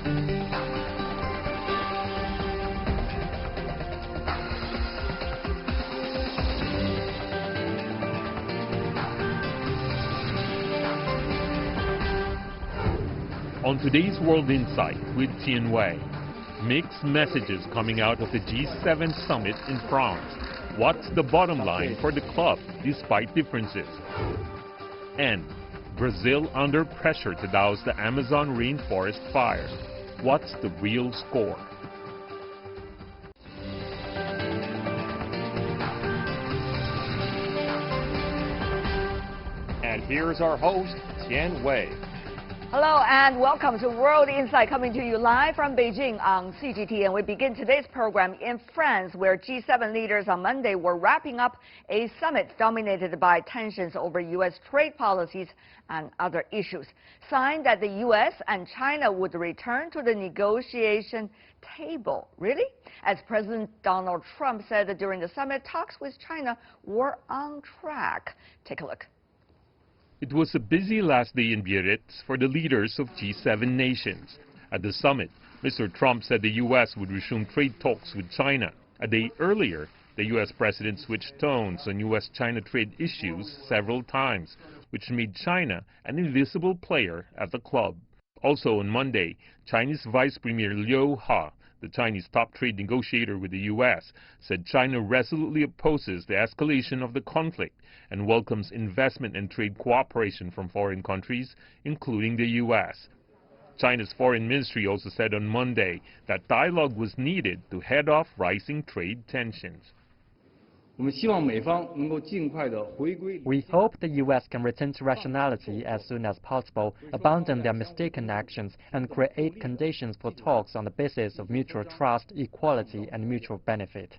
On today's World Insight with Tian Wei, mixed messages coming out of the G7 summit in France. What's the bottom line for the club despite differences? And Brazil under pressure to douse the Amazon rainforest fire. What's the real score? And here's our host, Tian Wei. Hello and welcome to World Insight, coming to you live from Beijing on CGTN. We begin today's program in France, where G7 leaders on Monday were wrapping up a summit dominated by tensions over U.S. trade policies and other issues. Signed that the U.S. and China would return to the negotiation table. Really? As President Donald Trump said during the summit, talks with China were on track. Take a look. It was a busy last day in Biarritz for the leaders of G7 nations. At the summit, Mr. Trump said the U.S. would resume trade talks with China. A day earlier, the U.S. president switched tones on U.S.-China trade issues several times, which made China an invisible player at the club. Also on Monday, Chinese Vice Premier Liu He, the Chinese top trade negotiator with the U.S., said China resolutely opposes the escalation of the conflict and welcomes investment and trade cooperation from foreign countries, including the U.S. China's foreign ministry also said on Monday that dialogue was needed to head off rising trade tensions. We hope the U.S. can return to rationality as soon as possible, abandon their mistaken actions, and create conditions for talks on the basis of mutual trust, equality, and mutual benefit.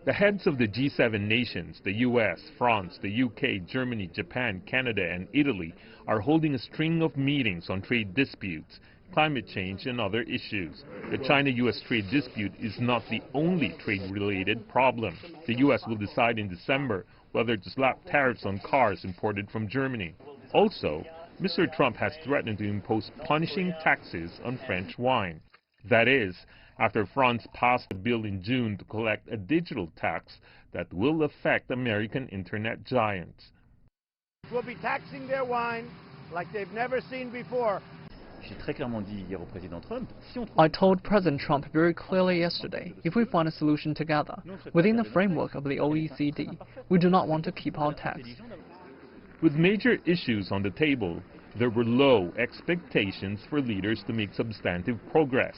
The heads of the G7 nations, the U.S., France, the U.K., Germany, Japan, Canada, and Italy, are holding a string of meetings on trade disputes, climate change, and other issues. The China-U.S. trade dispute is not the only trade-related problem. The U.S. will decide in December whether to slap tariffs on cars imported from Germany. Also, Mr. Trump has threatened to impose punishing taxes on French wine. That is, after France passed a bill in June to collect a digital tax that will affect American internet giants. We'll be taxing their wine like they've never seen before. I told President Trump very clearly yesterday, if we find a solution together, within the framework of the OECD, we do not want to keep our tax. With major issues on the table, there were low expectations for leaders to make substantive progress.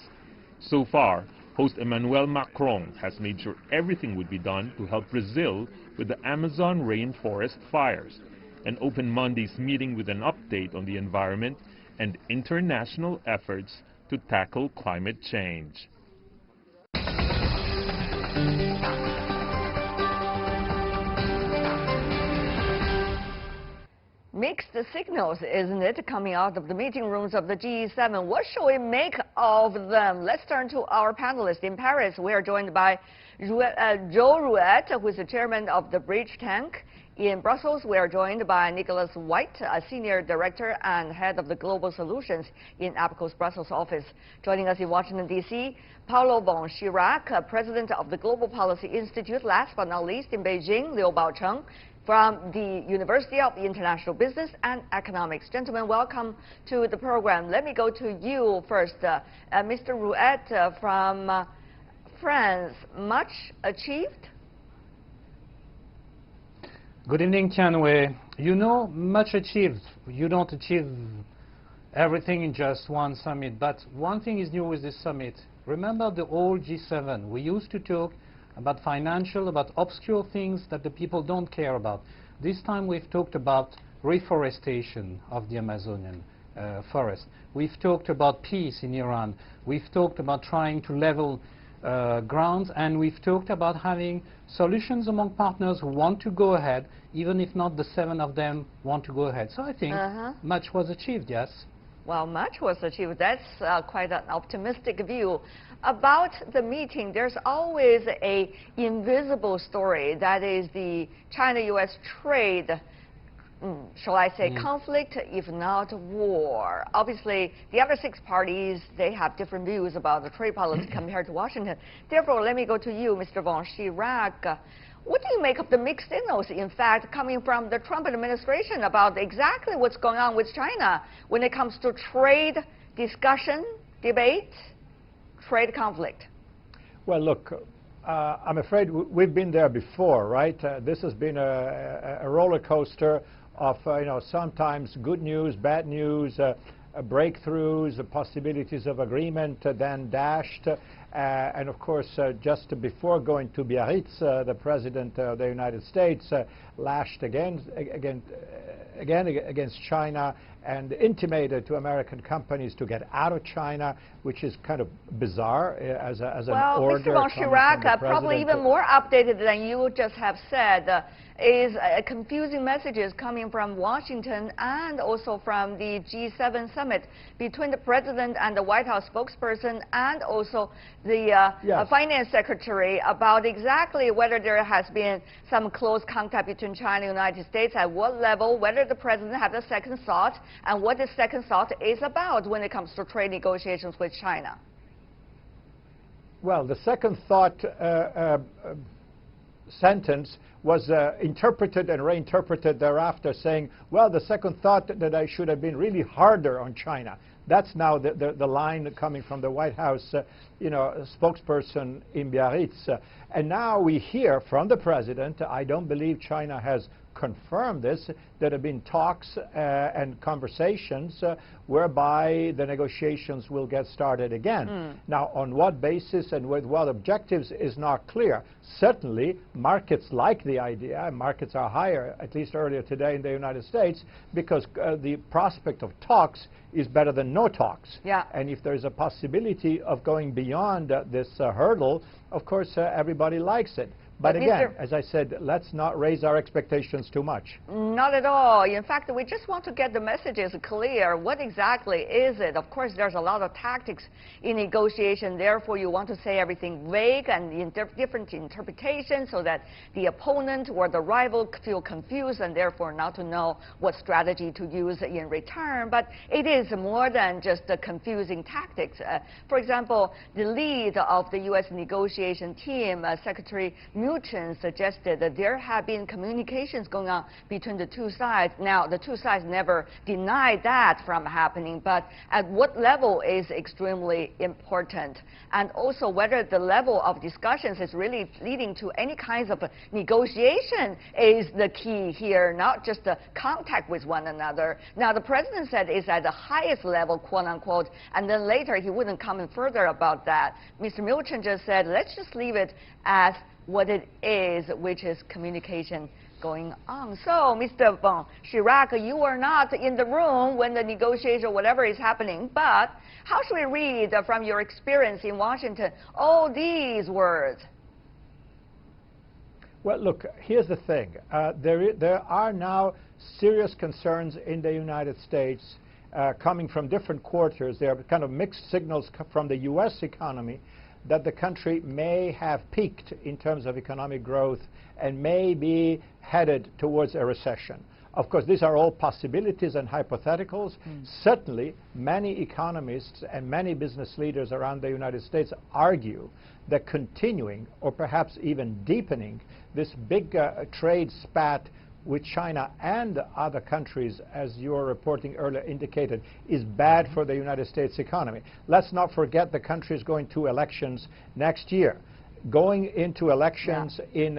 So far, host Emmanuel Macron has made sure everything would be done to help Brazil with the Amazon rainforest fires, and opened Monday's meeting with an update on the environment and international efforts to tackle climate change. Mixed signals, isn't it, coming out of the meeting rooms of the G7? What shall we make of them? Let's turn to our panelists. In Paris, we are joined by Joe Rouet, who is the chairman of the Bridge Tank. In Brussels, we are joined by Nicholas White, a senior director and head of the Global Solutions in APCO's Brussels office. Joining us in Washington, D.C., Paulo von Schirach, president of the Global Policy Institute. Last but not least, in Beijing, Liu Baocheng from the University of International Business and Economics. Gentlemen, welcome to the program. Let me go to you first. Mr. Rouet from France, much achieved? Good evening, Tian Wei. You know, much achieved. You don't achieve everything in just one summit, but one thing is new with this summit. Remember the old G7. We used to talk about financial, about obscure things that the people don't care about. This time we've talked about reforestation of the Amazonian forest. We've talked about peace in Iran. We've talked about trying to level grounds, and we've talked about having solutions among partners who want to go ahead, even if not the 7 of them want to go ahead. So I think much was achieved, yes. Well, much was achieved. That's quite an optimistic view. About the meeting, there's always an invisible story, that is the China-U.S. trade shall I say, conflict, if not war. Obviously, the other 6 parties, they have different views about the trade policy compared to Washington. Therefore, let me go to you, Mr. von Schirach. What do you make of the mixed signals, in fact, coming from the Trump administration about exactly what's going on with China when it comes to trade discussion, debate, trade conflict? Well, look, I'm afraid we've been there before, right? This has been a roller coaster of, sometimes good news, bad news, breakthroughs, possibilities of agreement, then dashed. And of course, just before going to Biarritz, the President of the United States lashed again against China and intimated to American companies to get out of China, which is kind of bizarre as an order. Well, Mr. von Schirach, probably even more updated than you just have said, is confusing messages coming from Washington and also from the G7 summit between the President and the White House spokesperson and also the Finance Secretary about exactly whether there has been some close contact between China and the United States, at what level, whether the President had a second thought, and what the second thought is about when it comes to trade negotiations with China. Well, the second thought sentence was interpreted and reinterpreted thereafter, saying, well, the second thought that I should have been really harder on China. That's now the line coming from the White House spokesperson in Biarritz. And now we hear from the President, I don't believe China has confirmed this, there have been talks and conversations whereby the negotiations will get started again. Now, on what basis and with what objectives is not clear. Certainly, markets like the idea, and markets are higher, at least earlier today in the United States, because the prospect of talks is better than no talks. Yeah. And if there's a possibility of going beyond this hurdle, of course, everybody likes it. But again, as I said, let's not raise our expectations too much. Not at all. In fact, we just want to get the messages clear. What exactly is it? Of course, there's a lot of tactics in negotiation. Therefore, you want to say everything vague and in different interpretations so that the opponent or the rival feel confused and therefore not to know what strategy to use in return. But it is more than just the confusing tactics. For example, the lead of the U.S. negotiation team, Secretary Mnuchin, suggested that there have been communications going on between the two sides. Now, the two sides never denied that from happening, but at what level is extremely important. And also whether the level of discussions is really leading to any kinds of negotiation is the key here, not just the contact with one another. Now, the President said it's at the highest level, quote unquote, and then later he wouldn't comment further about that. Mr. Mnuchin just said, let's just leave it as what it is, which is communication going on. So, Mr. von Schirach, you are not in the room when the negotiation or whatever is happening, but how should we read from your experience in Washington all these words? Well, look, here's the thing. There are now serious concerns in the United States coming from different quarters. There are kind of mixed signals from the U.S. economy that the country may have peaked in terms of economic growth and may be headed towards a recession. Of course, these are all possibilities and hypotheticals. Certainly, many economists and many business leaders around the United States argue that continuing or perhaps even deepening this big trade spat with China and other countries, as your reporting earlier indicated, is bad for the United States economy. Let's not forget the country is going to elections next year. Going into elections in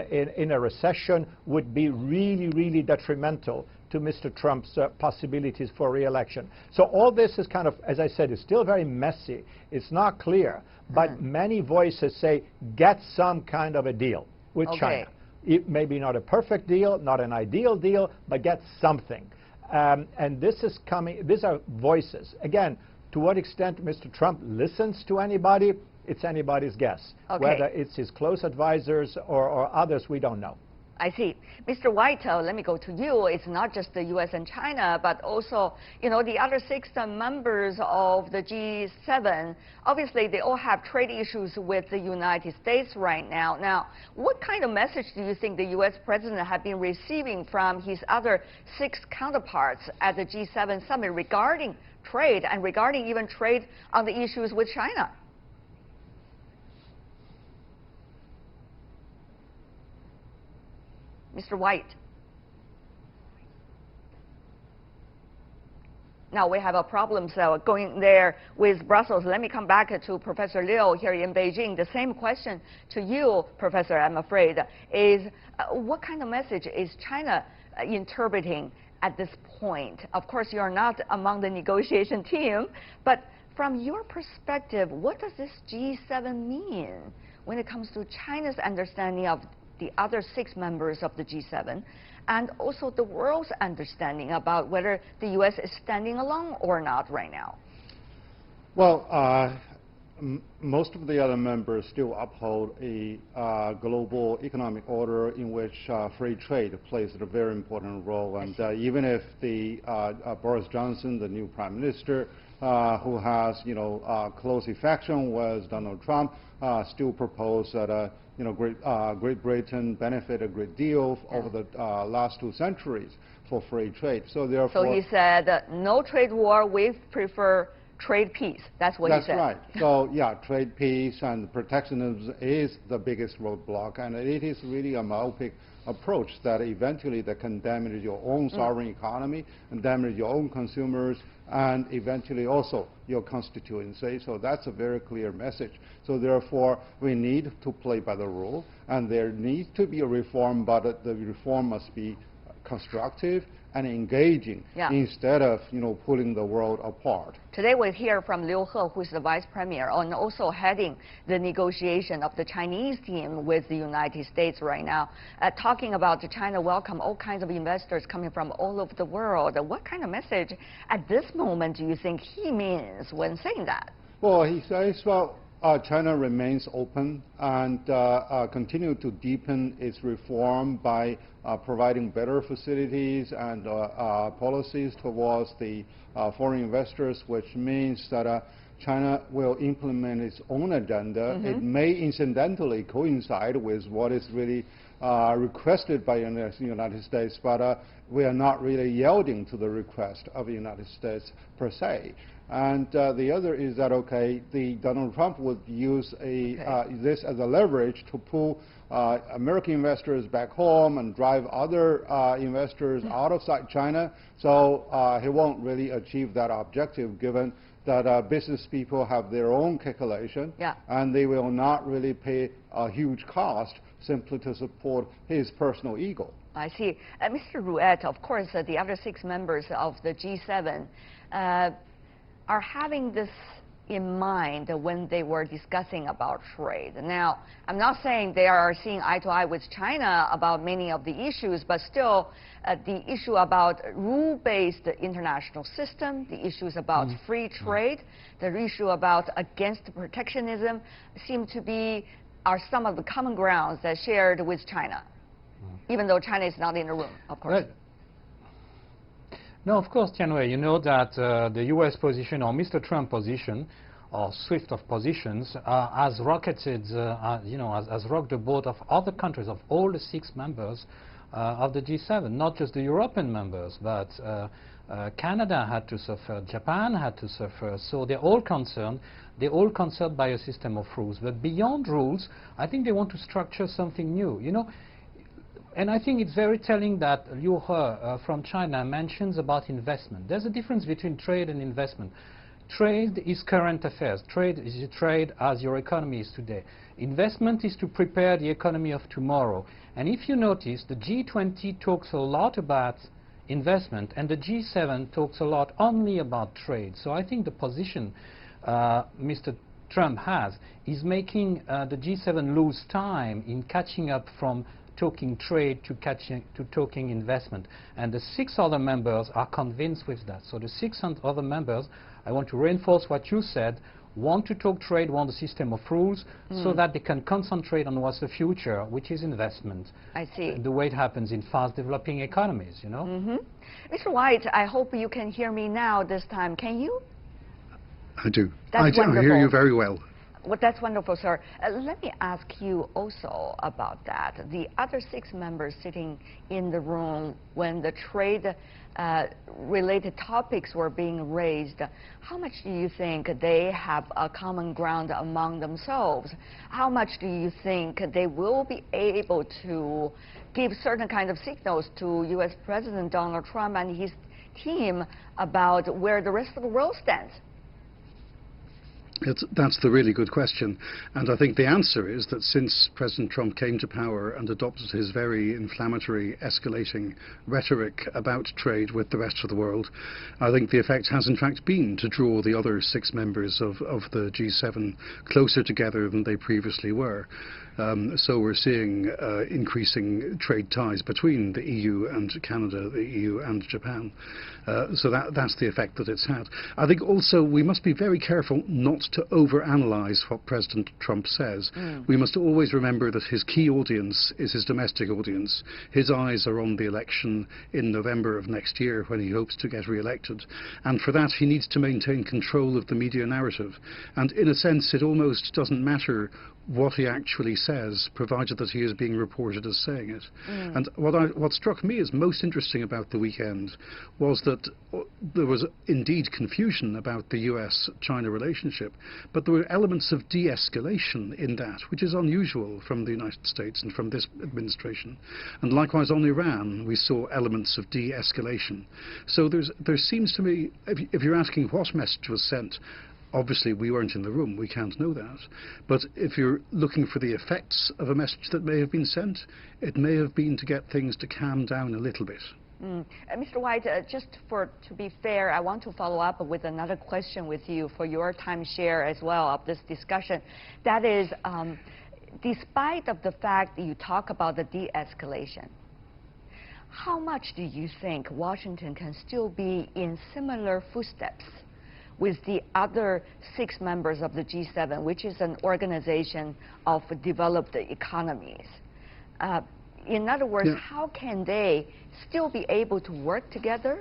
a recession would be really, really detrimental to Mr. Trump's possibilities for re-election. So all this is kind of, as I said, is still very messy. It's not clear. But many voices say, get some kind of a deal with China. It may be not a perfect deal, not an ideal deal, but get something. And this is coming, these are voices. Again, to what extent Mr. Trump listens to anybody, it's anybody's guess. Whether it's his close advisors or others, we don't know. I see. Mr. White, let me go to you. It's not just the U.S. and China, but also, the other 6 members of the G7. Obviously, they all have trade issues with the United States right now. Now, what kind of message do you think the U.S. president has been receiving from his other 6 counterparts at the G7 summit regarding trade and regarding even trade on the issues with China? Mr. White. Now we have a problem going there with Brussels. Let me come back to Professor Liu here in Beijing. The same question to you, Professor, I'm afraid, is what kind of message is China interpreting at this point? Of course, you're not among the negotiation team, but from your perspective, what does this G7 mean when it comes to China's understanding of the other 6 members of the G7, and also the world's understanding about whether the U.S. is standing alone or not right now? Well, most of the other members still uphold a global economic order in which free trade plays a very important role. And even if the Boris Johnson, the new prime minister, who has close affection with Donald Trump, still propose that Great Britain benefit a great deal over the last 2 centuries for free trade. So therefore, so he said, no trade war, we prefer trade peace. That's what he said. That's right. So yeah, trade peace and protectionism is the biggest roadblock, and it is really a myopic approach that eventually that can damage your own sovereign economy and damage your own consumers and eventually also your constituency. So that's a very clear message. So therefore, we need to play by the rule, and there needs to be a reform, but the reform must be constructive and engaging instead of pulling the world apart. Today we hear from Liu He, who is the Vice Premier and also heading the negotiation of the Chinese team with the United States right now, talking about China welcome all kinds of investors coming from all over the world. What kind of message at this moment do you think he means when saying that? Well, he says, China remains open and continue to deepen its reform by providing better facilities and policies towards the foreign investors, which means that China will implement its own agenda. It may incidentally coincide with what is really requested by the United States, but we are not really yielding to the request of the United States per se. And the other is that, Donald Trump would use this as a leverage to pull American investors back home and drive other investors out of China. So he won't really achieve that objective, given that business people have their own calculation, and they will not really pay a huge cost simply to support his personal ego. I see. Mr. Ruet, of course, the other 6 members of the G7 are having this in mind when they were discussing about trade. Now, I'm not saying they are seeing eye to eye with China about many of the issues, but still the issue about rule-based international system, the issues about free trade, the issue about against protectionism seem to are some of the common grounds that shared with China, even though China is not in the room, of course. Right. No, of course, Tianwei, you know that the U.S. position, or Mr. Trump position, or swift of positions, has rocketed, has rocked the boat of other countries, of all the 6 members of the G7, not just the European members, but Canada had to suffer, Japan had to suffer, so they're all concerned. They're all concerned by a system of rules. But beyond rules, I think they want to structure something new. And I think it's very telling that Liu He from China mentions about investment. There's a difference between trade and investment. Trade is current affairs. Trade is trade as your economy is today. Investment is to prepare the economy of tomorrow. And if you notice, the G20 talks a lot about investment, and the G7 talks a lot only about trade. So I think the position Mr. Trump has is making the G7 lose time in catching up from talking trade to talking investment. And the 6 other members are convinced with that. So the 6 other members, I want to reinforce what you said, want to talk trade, want a system of rules, so that they can concentrate on what's the future, which is investment. I see. The way it happens in fast developing economies, you know. Mr. White, I hope you can hear me now this time. Can you? I do. That's I wonderful. hear you very well. Well, that's wonderful, sir. Let me ask you also about that. The other 6 members sitting in the room when the trade-related topics were being raised, how much do you think they have a common ground among themselves? How much do you think they will be able to give certain kind of signals to U.S. President Donald Trump and his team about where the rest of the world stands? That's the really good question. And I think the answer is that since President Trump came to power and adopted his very inflammatory, escalating rhetoric about trade with the rest of the world, I think the effect has in fact been to draw the other 6 members of the G7 closer together than they previously were. So we're seeing increasing trade ties between the EU and Canada, the EU and Japan. So that's the effect that it's had. I think also we must be very careful not to overanalyze what President Trump says. We must always remember that his key audience is his domestic audience. His eyes are on the election in November of next year when he hopes to get re-elected. And for that he needs to maintain control of the media narrative. And in a sense it almost doesn't matter what he actually says, provided that he is being reported as saying it. And what struck me as most interesting about the weekend was that there was indeed confusion about the US-China relationship, but there were elements of de-escalation in that, which is unusual from the United States and from this administration. And likewise on Iran, we saw elements of de-escalation. So there seems to me, if you're asking what message was sent, obviously we weren't in the room, we can't know that. But if you're looking for the effects of a message that may have been sent, it may have been to get things to calm down a little bit. Mr. White, just to be fair, I want to follow up with another question with you for your timeshare as well of this discussion. That is, despite of the fact that you talk about the de-escalation, how much do you think Washington can still be in similar footsteps with the other 6 members of the G7, which is an organization of developed economies? In other words, how can they still be able to work together,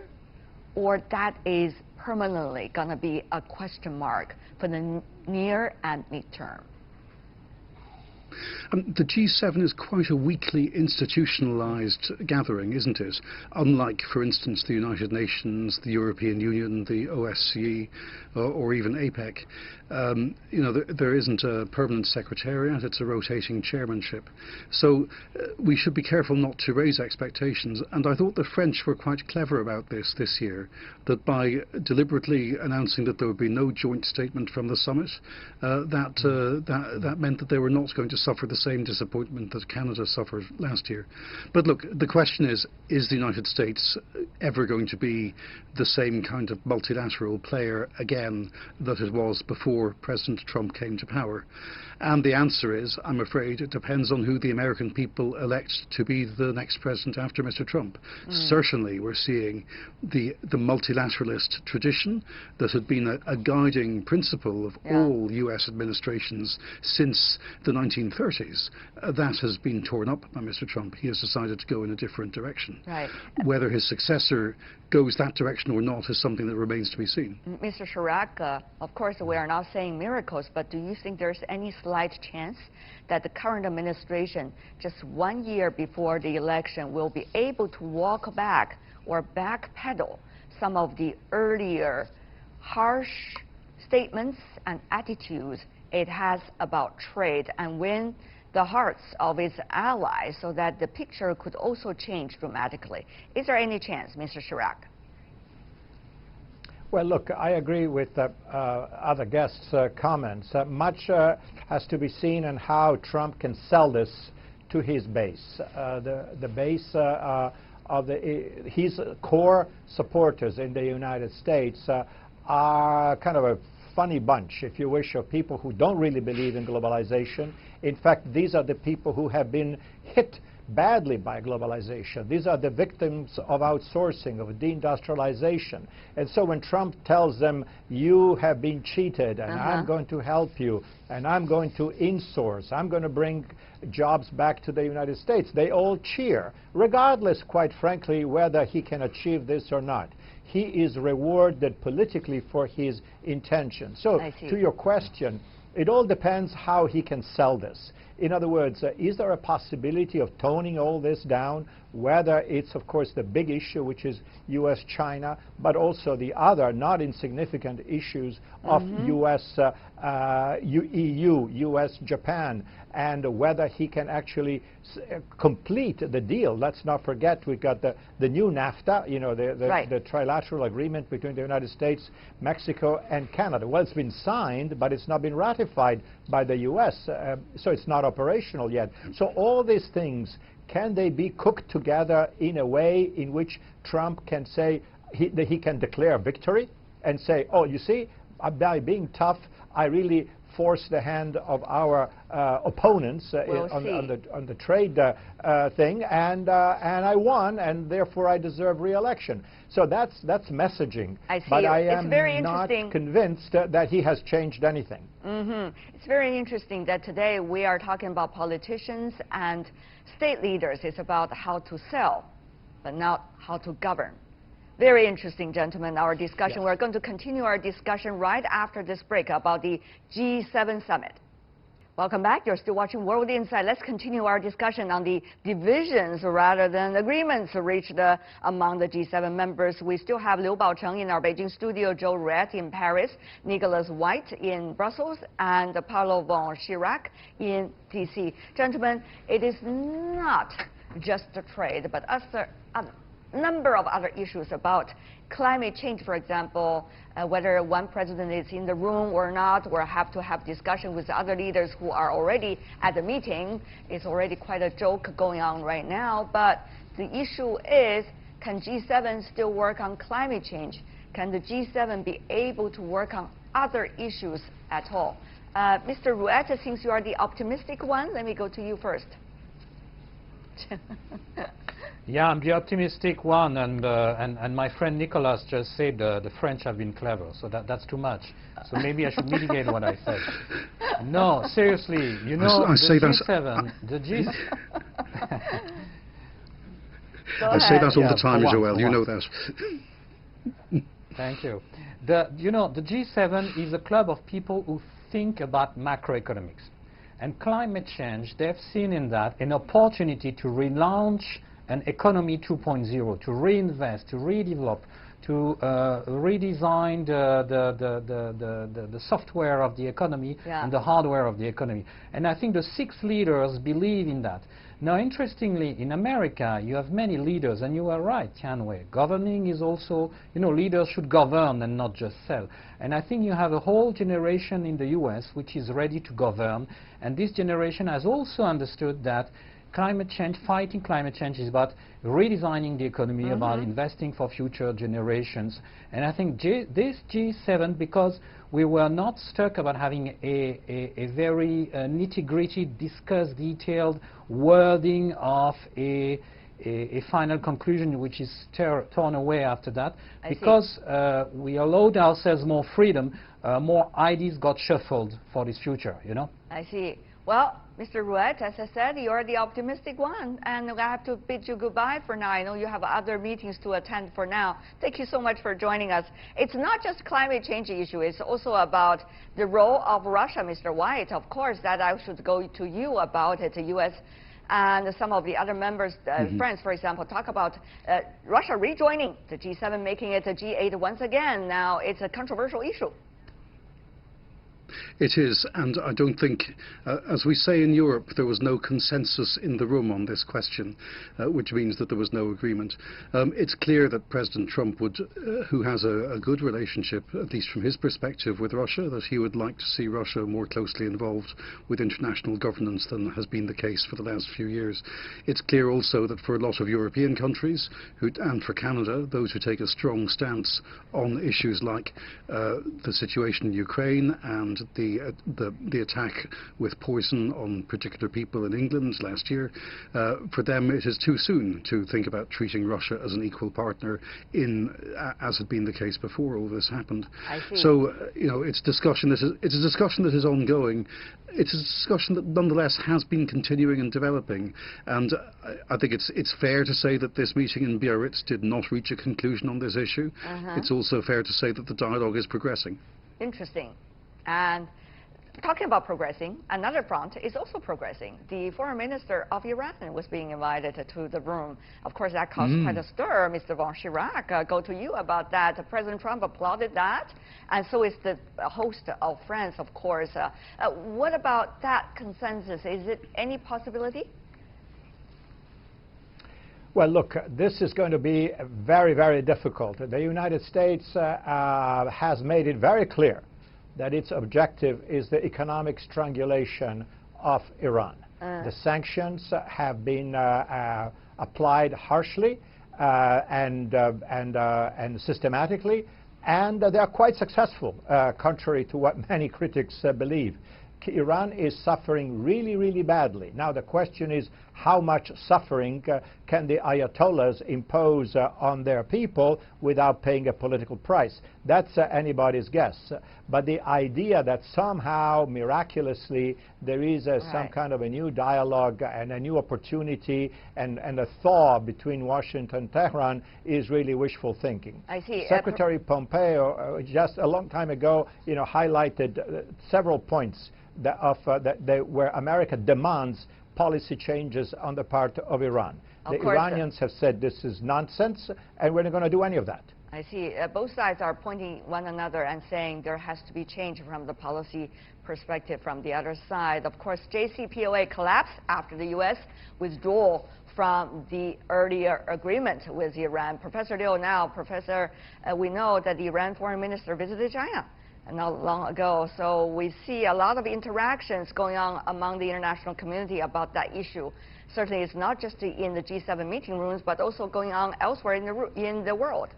or that is permanently going to be a question mark for the near and midterm? The G7 is quite a weakly institutionalized gathering, isn't it? Unlike, for instance, the United Nations, the European Union, the OSCE, or even APEC. You know, there isn't a permanent secretariat, it's a rotating chairmanship. So we should be careful not to raise expectations. And I thought the French were quite clever about this year, that by deliberately announcing that there would be no joint statement from the summit, that meant that they were not going to suffer the same disappointment that Canada suffered last year. But look, the question is the United States ever going to be the same kind of multilateral player again that it was before President Trump came to power? And the answer is, I'm afraid, it depends on who the American people elect to be the next president after Mr. Trump. Certainly we're seeing the multilateralist tradition that had been a guiding principle of all US administrations since the 1930s. That has been torn up by Mr. Trump. He has decided to go in a different direction. Right. Whether his successor goes that direction or not is something that remains to be seen. Mr. Chirac, of course we are not saying miracles, but do you think there's any slight chance that the current administration, just 1 year before the election, will be able to walk back or backpedal some of the earlier harsh statements and attitudes it has about trade and win the hearts of its allies so that the picture could also change dramatically? Is there any chance, Mr. Chirac? Well, look, I agree with other guests' comments. Much has to be seen in how Trump can sell this to his base. The base of his core supporters in the United States are kind of a funny bunch, if you wish, of people who don't really believe in globalization. In fact, these are the people who have been hit badly by globalization. These are the victims of outsourcing, of deindustrialization. And so when Trump tells them, you have been cheated, and I'm going to help you, and I'm going to insource, I'm going to bring jobs back to the United States, they all cheer, regardless, quite frankly, whether he can achieve this or not. He is rewarded politically for his intention. So, to your question, it all depends how he can sell this. In other words, is there a possibility of toning all this down, whether it's, of course, the big issue, which is U.S.-China, but also the other not insignificant issues of EU, U.S.-Japan, and whether he can actually complete the deal. Let's not forget we've got the new NAFTA, you know, the trilateral agreement between the United States, Mexico, and Canada. Well, it's been signed, but it's not been ratified by the U.S., so it's not operational yet. So all these things, can they be cooked together in a way in which Trump can say, that he can declare victory and say, oh, you see, by being tough, I really forced the hand of our opponents on the trade thing, and I won, and therefore I deserve re-election. So that's messaging. I see. But I am not convinced that he has changed anything. It's very interesting that today we are talking about politicians and state leaders. It's about how to sell, but not how to govern. Very interesting, gentlemen, our discussion. We're going to continue our discussion right after this break about the G7 summit. Welcome back. You're still watching World Insight. Let's continue our discussion on the divisions rather than agreements reached among the G7 members. We still have Liu Baocheng in our Beijing studio, Joe Ruet in Paris, Nicholas White in Brussels, and Paulo von Schirach in D.C. Gentlemen, it is not just the trade, but number of other issues about climate change, for example, whether one president is in the room or not, or have to have discussion with other leaders who are already at the meeting. It's already quite a joke going on right now. But the issue is, can G7 still work on climate change? Can the G7 be able to work on other issues at all? Mr. Ruet, since you are the optimistic one, let me go to you first. Yeah, I'm the optimistic one, and my friend Nicolas just said the French have been clever, so that's too much. So maybe I should mitigate what I said. No, seriously, you know, the G7, the G... I say that all the time, Joel, you know that. Thank you. You know, the G7 is a club of people who think about macroeconomics. And climate change, they've seen in that an opportunity to relaunch an economy 2.0, to reinvest, to redevelop, to redesign the software of the economy and the hardware of the economy. And I think the 6 leaders believe in that. Now, interestingly, in America, you have many leaders, and you are right, Tianwei. Governing is also, you know, leaders should govern and not just sell. And I think you have a whole generation in the US which is ready to govern, and this generation has also understood that climate change, fighting climate change, is about redesigning the economy, about investing for future generations. And I think this G7, because we were not stuck about having a very nitty-gritty, discussed, detailed wording of a final conclusion which is torn away after that, because we allowed ourselves more freedom, more ideas got shuffled for this future, you know? I see. Well, Mr. Ruet, as I said, you're the optimistic one, and I have to bid you goodbye for now. I know you have other meetings to attend for now. Thank you so much for joining us. It's not just climate change issue, it's also about the role of Russia, Mr. White. Of course, that I should go to you about it, the U.S. and some of the other members, friends, for example, talk about Russia rejoining the G7, making it a G8 once again. Now, it's a controversial issue. It is, and I don't think, as we say in Europe, there was no consensus in the room on this question, which means that there was no agreement. It's clear that President Trump would, who has a good relationship, at least from his perspective, with Russia, that he would like to see Russia more closely involved with international governance than has been the case for the last few years. It's clear also that for a lot of European countries, and for Canada, those who take a strong stance on issues like the situation in Ukraine and the the attack with poison on particular people in England last year. For them, it is too soon to think about treating Russia as an equal partner as had been the case before all this happened. I see. So, it's a discussion that is ongoing. It's a discussion that nonetheless has been continuing and developing, and I think it's fair to say that this meeting in Biarritz did not reach a conclusion on this issue. It's also fair to say that the dialogue is progressing. Interesting. And talking about progressing, another front is also progressing. The foreign minister of Iran was being invited to the room. Of course, that caused quite a stir. Mr. von Chirac, go to you about that. President Trump applauded that, and so is the host of France, of course. What about that consensus? Is it any possibility? Well, look, this is going to be very, very difficult. The United States has made it very clear that its objective is the economic strangulation of Iran. The sanctions have been applied harshly and systematically, and they are quite successful, contrary to what many critics believe. Iran is suffering really, really badly. Now the question is, how much suffering can the Ayatollahs impose on their people without paying a political price? That's anybody's guess. But the idea that somehow, miraculously, there is some kind of a new dialogue and a new opportunity and a thaw between Washington and Tehran is really wishful thinking. I see. Secretary Pompeo, just a long time ago, highlighted several points where America demands policy changes on the part of Iran. The Iranians have said this is nonsense, and we're not going to do any of that. I see. Both sides are pointing one another and saying there has to be change from the policy perspective from the other side. Of course, JCPOA collapsed after the U.S. withdrawal from the earlier agreement with Iran. Professor Liu, now, Professor, we know that the Iran foreign minister visited China not long ago, so we see a lot of interactions going on among the international community about that issue. Certainly, it's not just in the G7 meeting rooms, but also going on elsewhere in the world.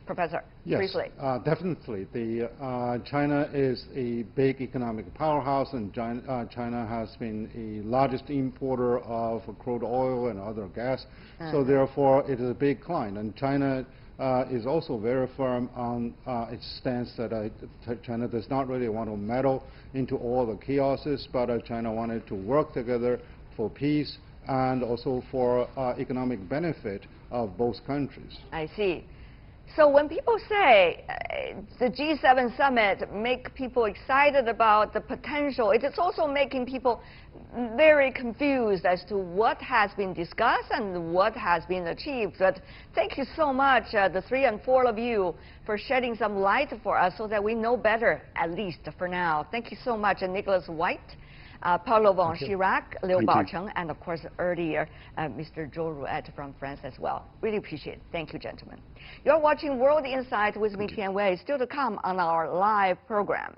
Professor, yes, briefly. Definitely. China is a big economic powerhouse, and China has been the largest importer of crude oil and other gas. So therefore, it is a big client. And China is also very firm on its stance that China does not really want to meddle into all the chaoses, but China wanted to work together for peace and also for economic benefit of both countries. I see. So when people say the G7 summit make people excited about the potential, it is also making people very confused as to what has been discussed and what has been achieved. But thank you so much, the three and four of you, for shedding some light for us so that we know better, at least for now. Thank you so much, Nicholas White, Paulo von Chirac, Liu Baocheng, and of course earlier Mr. Zhou Ruet from France as well. Really appreciate it. Thank you, gentlemen. You're watching World Insight with me, Tian Wei. Still to come on our live program.